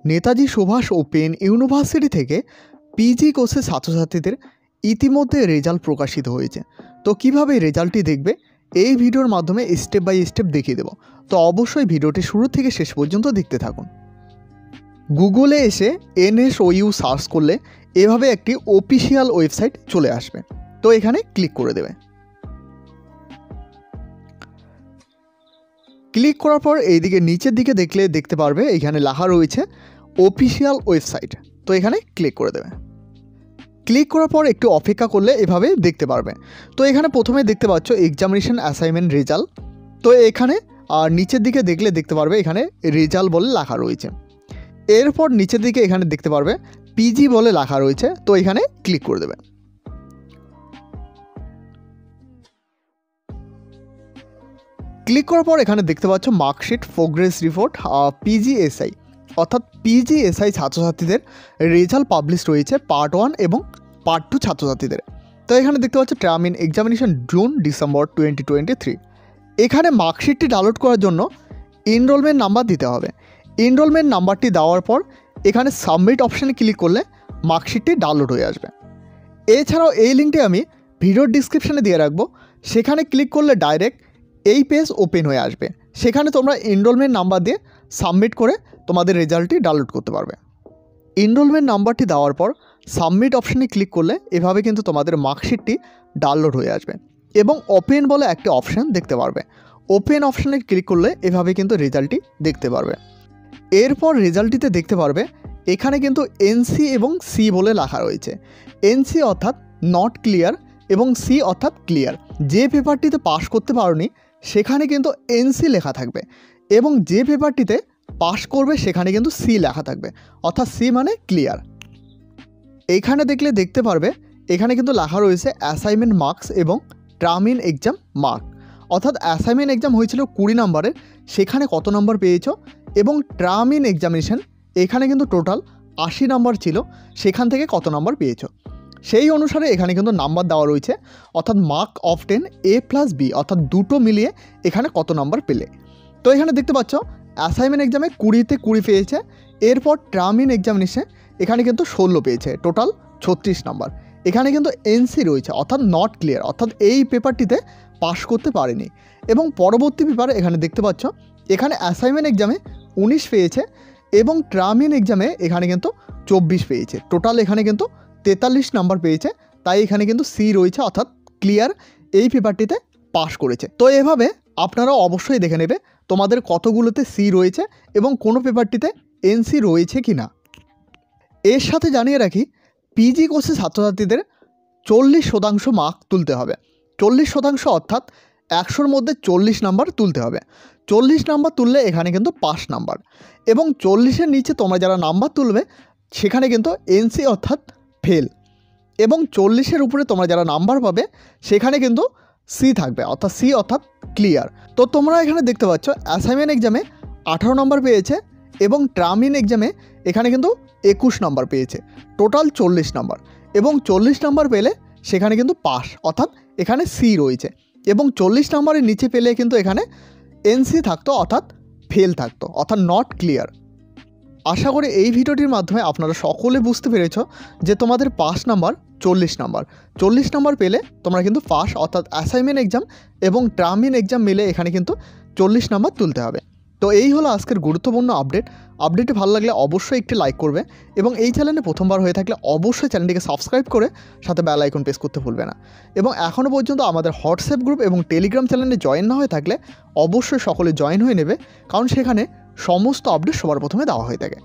Netaji Subhash open university থেকে PG কোর্সের ছাত্রছাত্রীদের ইতিমধ্যে রেজাল্ট প্রকাশিত হয়েছে। তো কীভাবে রেজাল্টটি দেখবে এই ভিডিওর মাধ্যমে স্টেপ বাই স্টেপ দেখিয়ে দেব। তো অবশ্যই ভিডিওটি শুরু থেকে শেষ পর্যন্ত দেখতে থাকুন। গুগলে এসে NSOU সার্চ করলে এভাবে একটি অফিসিয়াল ওয়েবসাইট চলে আসবে। তো এখানে ক্লিক করে দেবে। ক্লিক করার পর এইদিকে নিচের দিকে দেখতে পারবে এখানে লেখা রয়েছে অফিসিয়াল ওয়েবসাইট। তো এখানে ক্লিক করে দেবে। ক্লিক করার পর একটু অপেক্ষা করলে এভাবে দেখতে পারবে। তো এখানে প্রথমে দেখতে পাচ্ছ এক্সামিনেশন অ্যাসাইনমেন্ট রেজাল্ট। তো এখানে আর নিচের দিকে দেখতে পারবে এখানে রেজাল্ট বলে লেখা রয়েছে। এরপর নিচের দিকে এখানে দেখতে পারবে পিজি বলে লেখা রয়েছে। তো এখানে ক্লিক করে দেবে। ক্লিক করার পর এখানে দেখতে পাচ্ছ মার্কশিট প্রোগ্রেস রিপোর্ট PGSI অর্থাৎ PGSI ছাত্রছাত্রীদের রেজাল্ট পাবলিশ রয়েছে পার্ট 1 এবং পার্ট 2 ছাত্রছাত্রীদের। তো এখানে দেখতে পাচ্ছ term in examination June December 2023। এখানে মার্কশিটটি ডাউনলোড করার জন্য এনরোলমেন্ট নাম্বার দিতে হবে। এনরোলমেন্ট নাম্বারটি দেওয়ার পর এখানে সাবমিট অপশানে ক্লিক করলে মার্কশিটটি ডাউনলোড হয়ে আসবে। এছাড়াও এই লিঙ্কটি আমি ভিডিওর ডিসক্রিপশানে দিয়ে রাখবো। সেখানে ক্লিক করলে ডাইরেক্ট এই পেজ ওপেন হয়ে আসবে। সেখানে তোমরা এনরোলমেন্ট নাম্বার দিয়ে সাবমিট করে তোমাদের রেজাল্টটি ডাউনলোড করতে পারবে। এনরোলমেন্ট নাম্বারটি দেওয়ার পর সাবমিট অপশানে ক্লিক করলে এভাবে কিন্তু তোমাদের মার্কশিটটি ডাউনলোড হয়ে আসবে এবং ওপেন বলে একটি অপশান দেখতে পারবে। ওপেন অপশানে ক্লিক করলে এভাবে কিন্তু রেজাল্টটি দেখতে পারবে। এরপর রেজাল্টটিতে দেখতে পারবে এখানে কিন্তু NC এবং C বলে লেখা রয়েছে। NC অর্থাৎ নট ক্লিয়ার এবং C অর্থাৎ ক্লিয়ার। যে পেপারটিতে পাস করতে পারোনি সেখানে কিন্তু NC লেখা থাকবে এবং যে পেপারটিতে পাস করবে সেখানে কিন্তু C লেখা থাকবে অর্থাৎ C মানে ক্লিয়ার। এইখানে দেখতে পারবে এখানে কিন্তু লেখা রয়েছে অ্যাসাইনমেন্ট মার্কস এবং টার্ম ইন এক্সাম মার্ক অর্থাৎ অ্যাসাইনমেন্ট এক্সাম হয়েছিল 20 নম্বরের, সেখানে কত নম্বর পেয়েছো, এবং টার্ম ইন এক্সামিনেশন এখানে কিন্তু টোটাল 80 নম্বর ছিল, সেখান থেকে কত নম্বর পেয়েছো সেই অনুসারে এখানে কিন্তু নাম্বার দেওয়া রয়েছে অর্থাৎ মার্ক অফ 10 A+B অর্থাৎ দুটো মিলিয়ে এখানে কত নম্বর পেলে। তো এখানে দেখতে পাচ্ছ অ্যাসাইনমেন্ট এক্সামে 20তে 20 পেয়েছে। এরপর টার্ম ইন এক্সামিনেশন এখানে কিন্তু 16 পেয়েছে, টোটাল 36 নম্বর। এখানে কিন্তু NC রয়েছে অর্থাৎ নট ক্লিয়ার অর্থাৎ এই পেপারটিতে পাস করতে পারেনি। এবং পরবর্তী পেপারে এখানে দেখতে পাচ্ছ এখানে অ্যাসাইনমেন্ট এক্সামে 19 পেয়েছে এবং টার্ম ইন এক্সামে এখানে কিন্তু 24 পেয়েছে, টোটাল এখানে কিন্তু 43 নাম্বার পেয়েছে। তাই এখানে কিন্তু C রয়েছে অর্থাৎ ক্লিয়ার, এই পেপারটিতে পাস করেছে। তো এভাবে আপনারাও অবশ্যই দেখে নেবে তোমাদের কতগুলোতে C রয়েছে এবং কোনো পেপারটিতে NC রয়েছে কি না। এর সাথে জানিয়ে রাখি পিজি কোর্সে ছাত্রছাত্রীদের 40% মার্ক তুলতে হবে। 40% অর্থাৎ 100-র মধ্যে 40 নাম্বার তুলতে হবে। 40 নাম্বার তুললে এখানে কিন্তু পাস নাম্বার এবং 40-এর নিচে তোমরা যারা নাম্বার তুলবে সেখানে কিন্তু NC অর্থাৎ ফেল এবং 40-এর উপরে তোমরা যারা নাম্বার পাবে সেখানে কিন্তু C থাকবে অর্থাৎ C অর্থাৎ ক্লিয়ার। তো তোমরা এখানে দেখতে পাচ্ছ অ্যাসাইনমেন্ট এক্সামে 18 নম্বর পেয়েছে এবং টার্ম ইন এক্সামে এখানে কিন্তু 21 নম্বর পেয়েছে, টোটাল 40 নম্বর এবং 40 নম্বর পেলে সেখানে কিন্তু পাস অর্থাৎ এখানে C রয়েছে এবং 40 নম্বরের নিচে পেলে কিন্তু এখানে NC থাকতো অর্থাৎ ফেল থাকতো অর্থাৎ নট ক্লিয়ার। আশা করি এই ভিডিওটির মাধ্যমে আপনারা সকলে বুঝতে পেরেছ যে তোমাদের পাস নাম্বার 40 নাম্বার। 40 নাম্বার পেলে তোমরা কিন্তু পাস অর্থাৎ অ্যাসাইনমেন্ট এক্সাম এবং টার্ম ইন এক্সাম মিলে এখানে কিন্তু 40 নাম্বার তুলতে হবে। তো এই হলো আজকের গুরুত্বপূর্ণ আপডেটটি ভালো লাগলে অবশ্যই একটি লাইক করবে এবং এই চ্যানেলে প্রথমবার হয়ে থাকলে অবশ্যই চ্যানেলটিকে সাবস্ক্রাইব করে সাথে বেল আইকন প্রেস করতে ভুলবে না। এবং এখনও পর্যন্ত আমাদের হোয়াটসঅ্যাপ গ্রুপ এবং টেলিগ্রাম চ্যানেলে জয়েন না হয়ে থাকলে অবশ্যই সকলে জয়েন হয়ে নেবে, কারণ সেখানে সমস্ত আপডেট সবার প্রথমে দেওয়া হয়ে থাকে।